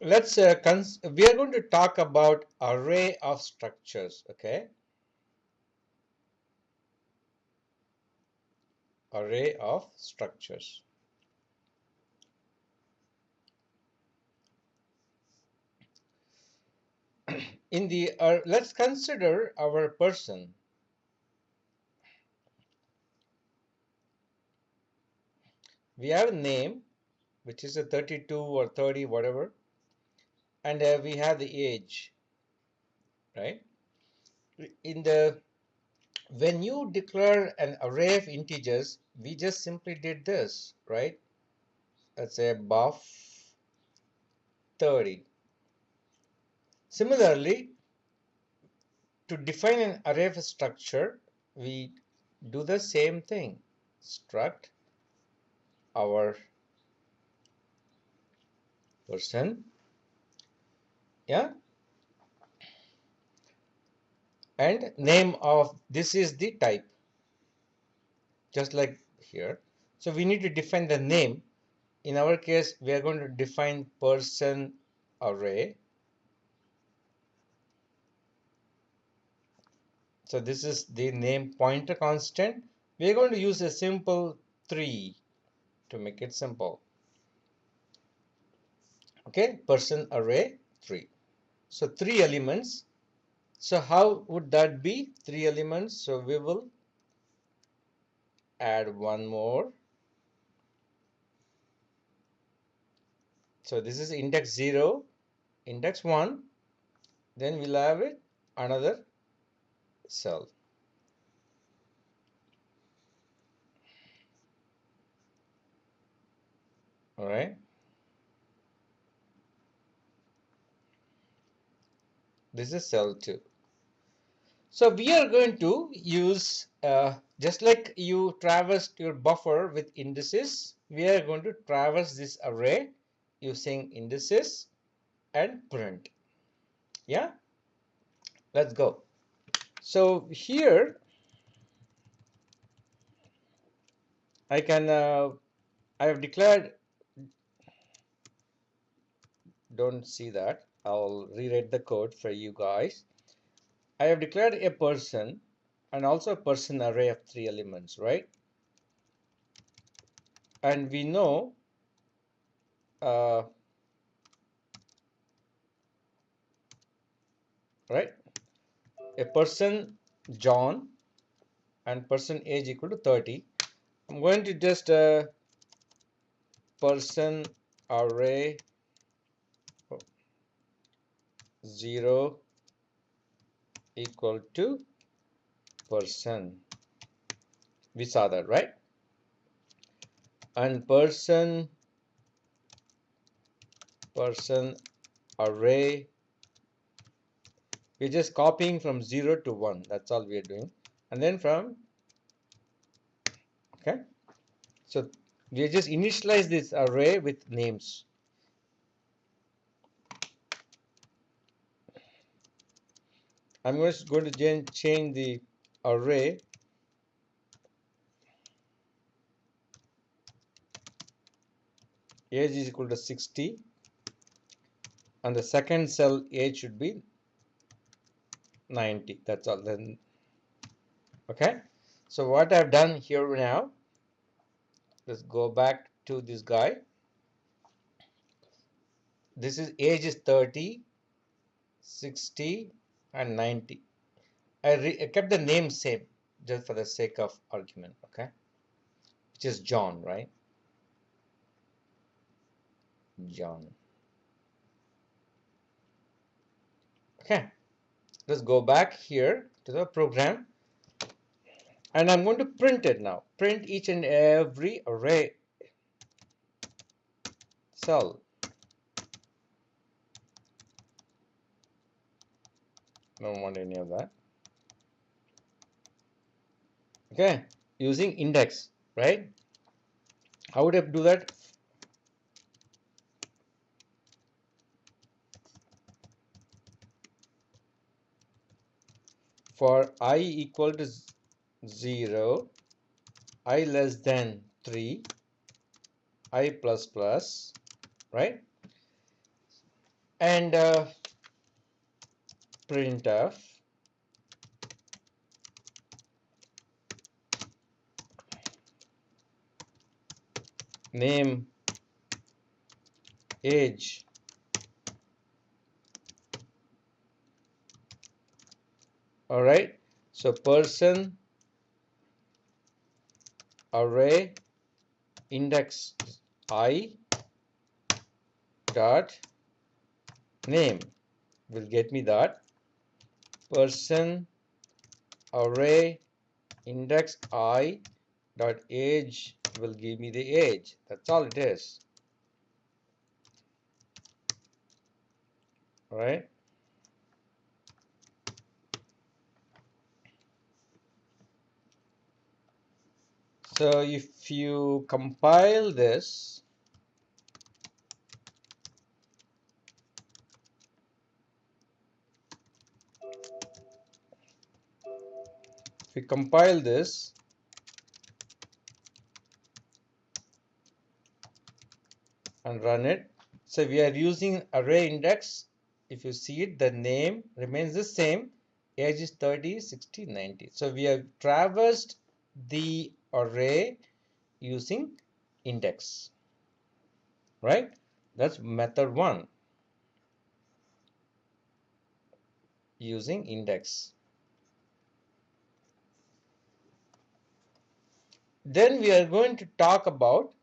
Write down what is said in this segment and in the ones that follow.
we are going to talk about array of structures. Okay, array of structures. In the let's consider our person. We have a name, which is a 32 or 30, whatever, and we have the age, right? In the When you declare an array of integers, we just simply did this, right? Let's say buff 30. Similarly, to define an array of structure, we do the same thing. Struct our person, yeah, and name of this is the type, just like here. So we need to define the name. In our case, we are going to define person array. So this is the name pointer constant. We are going to use a simple 3 to make it simple. Okay, person array 3. So 3 elements. So how would that be? 3 elements. So we will add one more. So this is index 0, index 1. Then we'll have it another cell. All right. This is cell 2. So we are going to use, just like you traversed your buffer with indices, we are going to traverse this array using indices and print. Yeah, let's go. So here I have declared, don't see that. I'll rewrite the code for you guys. I have declared a person and also a person array of 3 elements, right? And we know right, a person John and person age equal to 30. I'm going to just person array 0 equal to person. We saw that, right? And person array, we're just copying from 0 to 1. That's all we are doing. And then from, okay, so we just initialize this array with names. I'm just going to change the array age is equal to 60, and the second cell age should be 90. That's all. Then okay, so what I've done here now, let's go back to this guy. This is age is 30, 60 and 90. I kept the name same just for the sake of argument, okay, which is John, right? John. Okay, let's go back here to the program, and I'm going to print it now. Print each and every array cell. Don't want any of that. Okay, using index, right? How would I do that? For I equal to 0, I less than 3, I plus plus, right? and printf name age. All right, so person array index I dot name will get me that. Person array index I dot age will give me the age. That's all it is. All right. So if you compile this, if you compile this and run it, so we are using array index. If you see it, the name remains the same. Age is 30, 60, 90. So we have traversed the array using index, right? That's method one, using index. Then we are going to talk about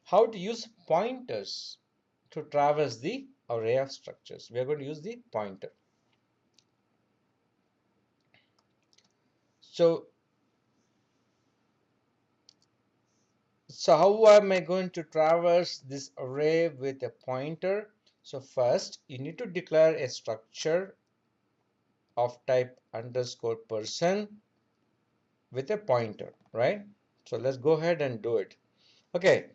how to use pointers to traverse the array of structures. We are going to use the pointer. So how am I going to traverse this array with a pointer? So first, you need to declare a structure of type underscore person with a pointer, right? So let's go ahead and do it. Okay,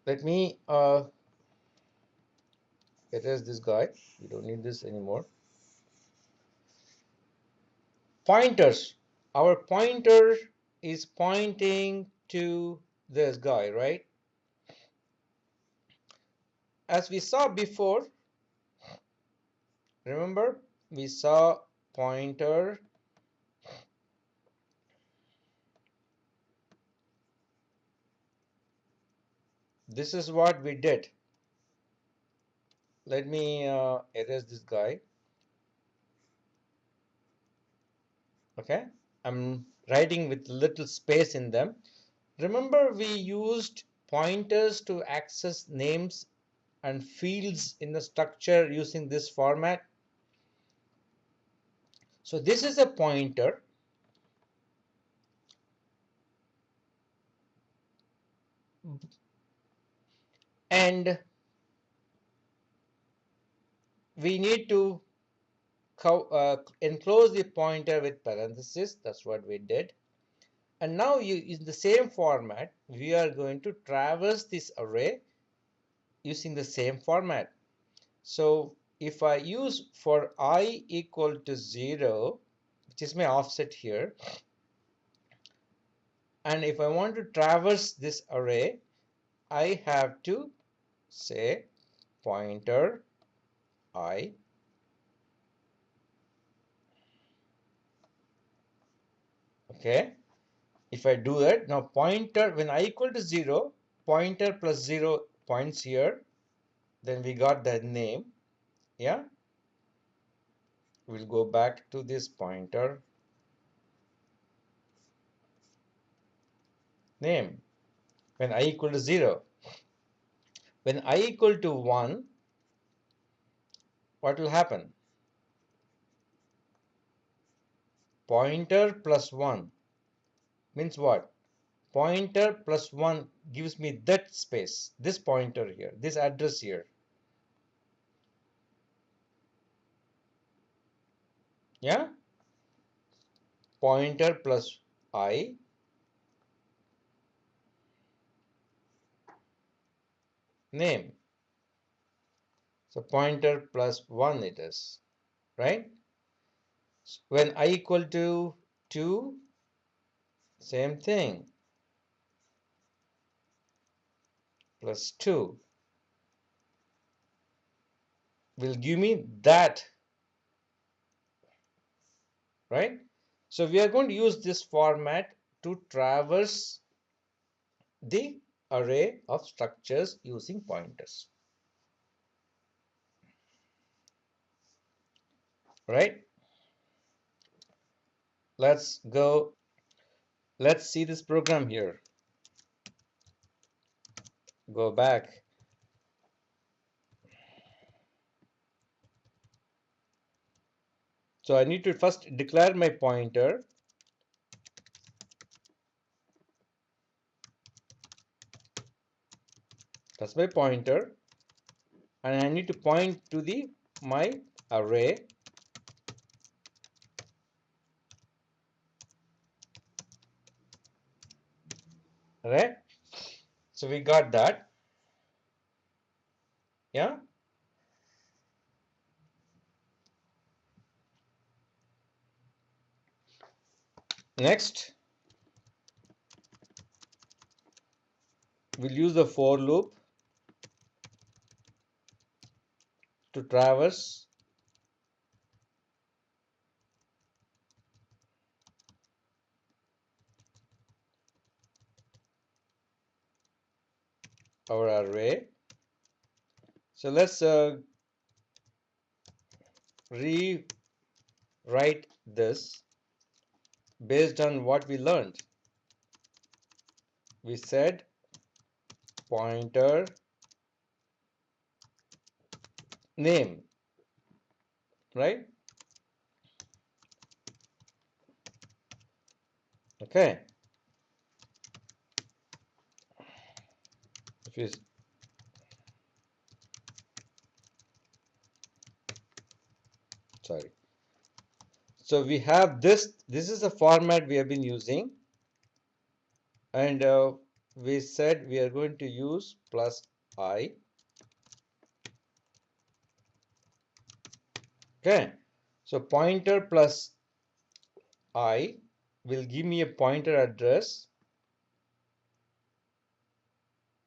let me erase this guy. We don't need this anymore. Pointers. Our pointer is pointing to this guy, right? As we saw before, remember, we saw pointer. This is what we did. Let me erase this guy. Okay, I'm writing with little space in them. Remember, we used pointers to access names and fields in the structure using this format. So this is a pointer, and we need to enclose the pointer with parentheses. That's what we did. And now in the same format, we are going to traverse this array using the same format. So if I use for I equal to 0, which is my offset here, and if I want to traverse this array, I have to say pointer I. Okay, if I do that, now pointer, when I equal to 0, pointer plus 0 points here, then we got the name. Yeah, we'll go back to this pointer name when I equal to 0. When I equal to 1, what will happen? Pointer plus 1 means what? Pointer plus 1 gives me that space, this pointer here, this address here. Yeah, pointer plus I, name. So pointer plus 1 it is, right? When I equal to 2, same thing, plus 2. will give me that, right? So we are going to use this format to traverse the array of structures using pointers, right? Let's go. Let's see this program here. Go back. So I need to first declare my pointer. That's my pointer. And I need to point to the my array. Right? So we got that. Yeah. Next, we'll use the for loop to traverse our array. So let's rewrite this based on what we learned. We said pointer name, right? Okay. If you sorry. So we have this. This is the format we have been using, and we said we are going to use plus I. Okay. So pointer plus I will give me a pointer address,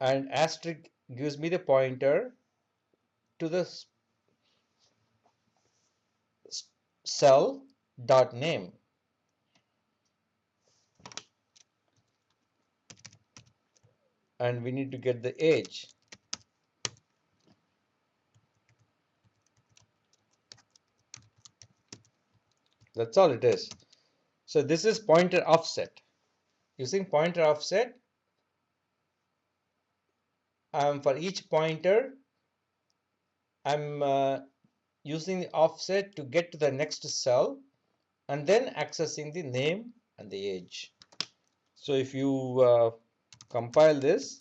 and asterisk gives me the pointer to the cell dot name. And we need to get the age. That's all it is. So this is pointer offset. Using pointer offset, for each pointer, I'm using the offset to get to the next cell and then accessing the name and the age. So if you compile this,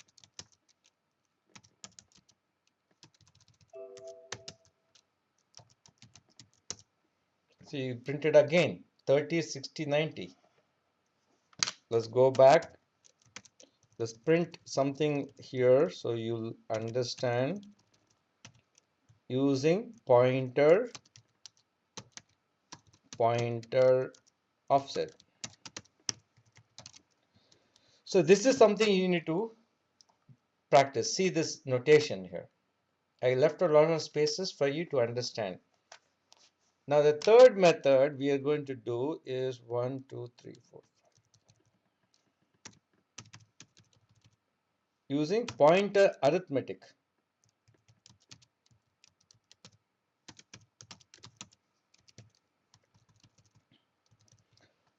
see, print it again 30, 60, 90. Let's go back. Let's print something here so you'll understand. Using pointer offset. So this is something you need to practice. See this notation here. I left a lot of spaces for you to understand. Now the third method we are going to do is 1, 2, 3, 4, 5. Using pointer arithmetic.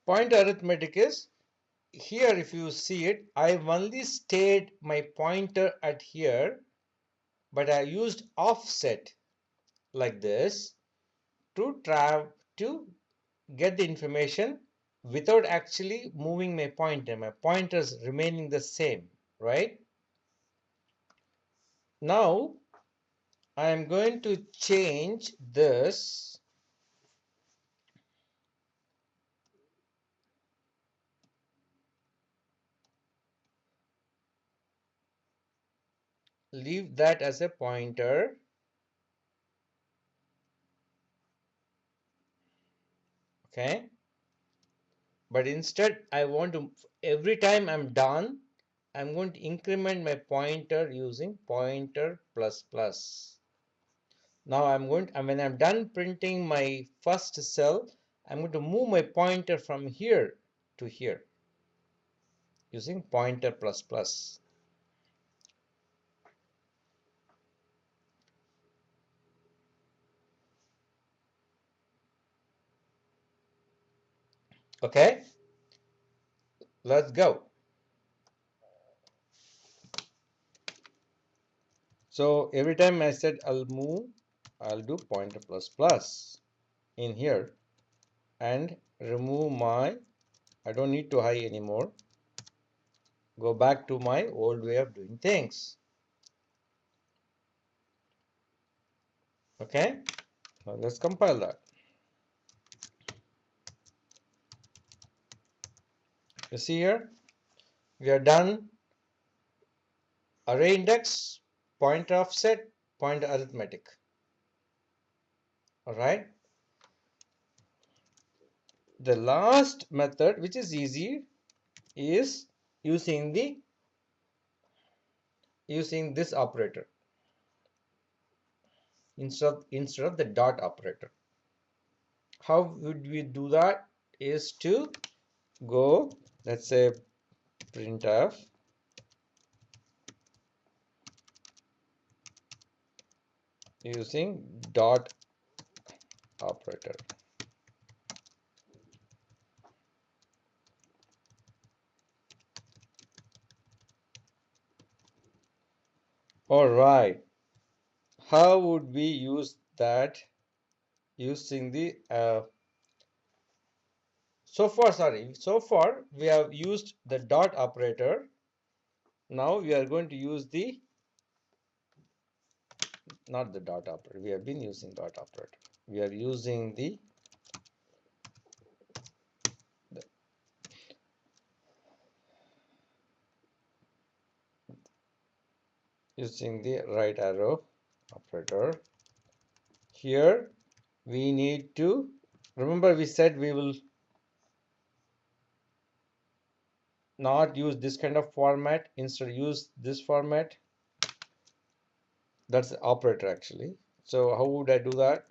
Pointer arithmetic is here, if you see it, I've only stayed my pointer at here, but I used offset like this to get the information without actually moving my pointer. My pointer is remaining the same, right? Now I am going to change this leave that as a pointer. Okay, but instead I want to, every time I'm done, I'm going to increment my pointer using pointer plus plus. Now when I'm done printing my first cell, I'm going to move my pointer from here to here using pointer plus plus. Okay, let's go. So every time I said I'll move, I'll do pointer plus plus in here and remove my, I don't need to hide anymore. Go back to my old way of doing things. Okay, now let's compile that. You see here, we are done array index, pointer offset, pointer arithmetic. All right. The last method, which is easy, is using this operator instead of the dot operator. How would we do that? Is to go, let's say printf using dot operator. All right. How would we use that using the so far we have used the dot operator. Now we are going to use the not the dot operator. We have been using dot operator. We are using the right arrow operator. Here we need to remember we said we will not use this kind of format, instead use this format. That's the operator actually. So how would I do that?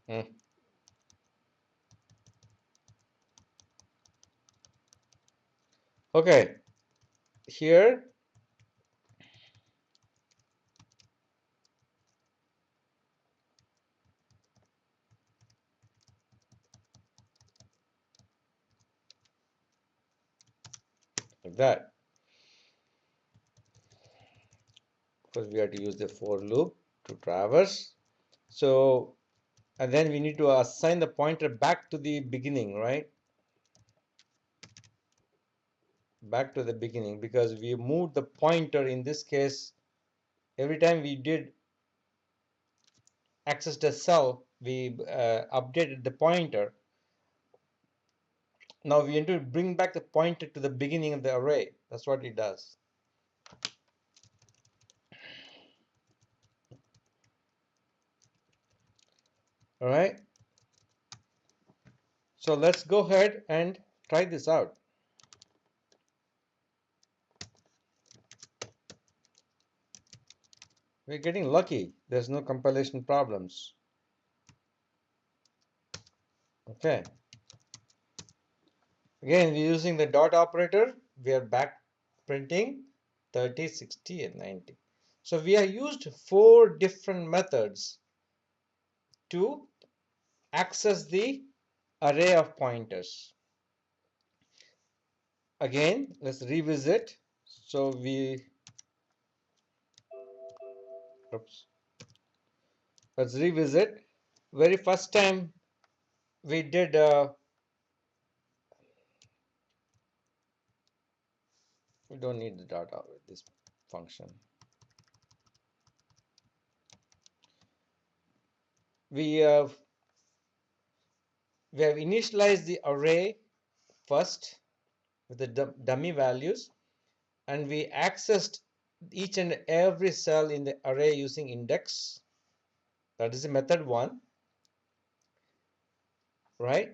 Hmm. Okay, here like that, because we have to use the for loop to traverse. So and then we need to assign the pointer back to the beginning, right? Back to the beginning, because we moved the pointer in this case. Every time we did access the cell, we updated the pointer. Now we need to bring back the pointer to the beginning of the array. That's what it does. All right. So let's go ahead and try this out. We're getting lucky. There's no compilation problems. Okay. Again, we're using the dot operator. We are back printing 30, 60, and 90. So we have used 4 different methods to access the array of pointers. Again, let's revisit. So let's revisit. Very first time we did we don't need the dot with this function. We have initialized the array first with the dummy values, and we accessed each and every cell in the array using index. That is the method 1, right?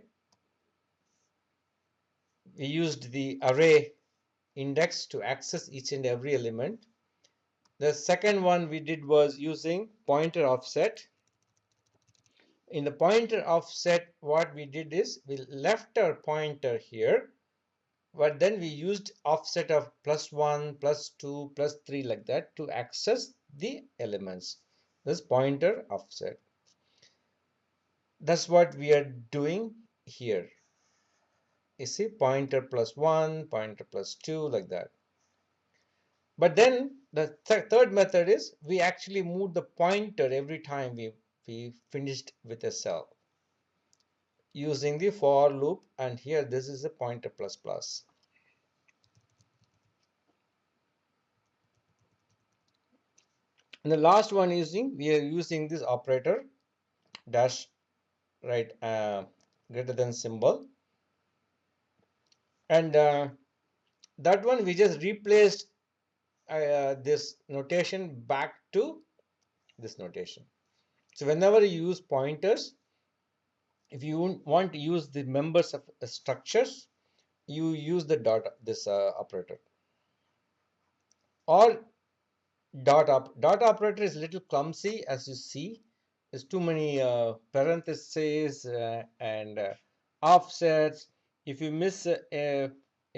We used the array index to access each and every element. The second one we did was using pointer offset. In the pointer offset, what we did is we left our pointer here, but then we used offset of +1, +2, +3 like that to access the elements. This pointer offset. That's what we are doing here. You see, pointer +1, pointer +2 like that. But then the third method is we actually move the pointer every time we finished with a cell using the for loop, and here this is a pointer ++. And the last one we are using this operator dash, right, greater than symbol, and that one we just replaced this notation back to this notation. So whenever you use pointers, if you want to use the members of structures, you use the this operator, or dot operator is a little clumsy, as you see. There's too many parentheses and offsets. If you miss a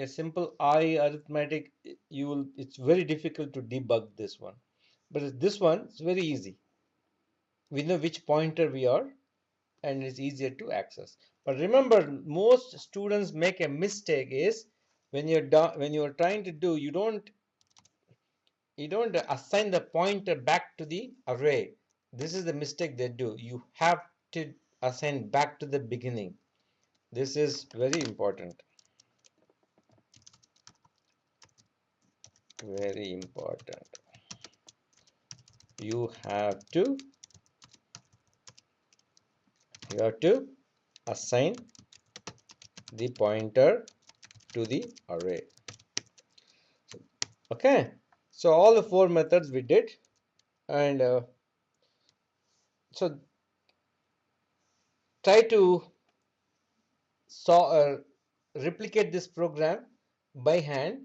simple I arithmetic, it's very difficult to debug this one. But this one is very easy. We know which pointer we are, and it's easier to access. But remember, most students make a mistake is when you're trying to do, you don't assign the pointer back to the array. This is the mistake they do. You have to assign back to the beginning. This is very important. Very important. You have to assign the pointer to the array. Okay, so all the 4 methods we did, and so try to replicate this program by hand.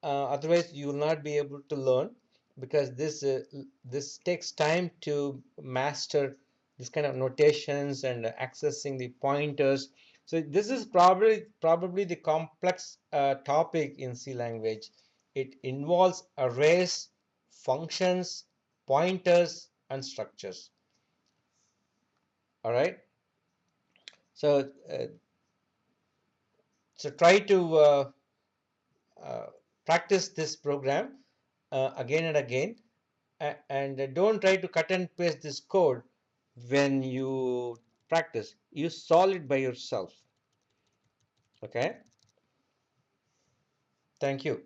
Otherwise you will not be able to learn, because this takes time to master this kind of notations and accessing the pointers. So this is probably the complex topic in C language. It involves arrays, functions, pointers, and structures. All right. So try to practice this program again and again, and don't try to cut and paste this code when you practice. You solve it by yourself. Okay, thank you.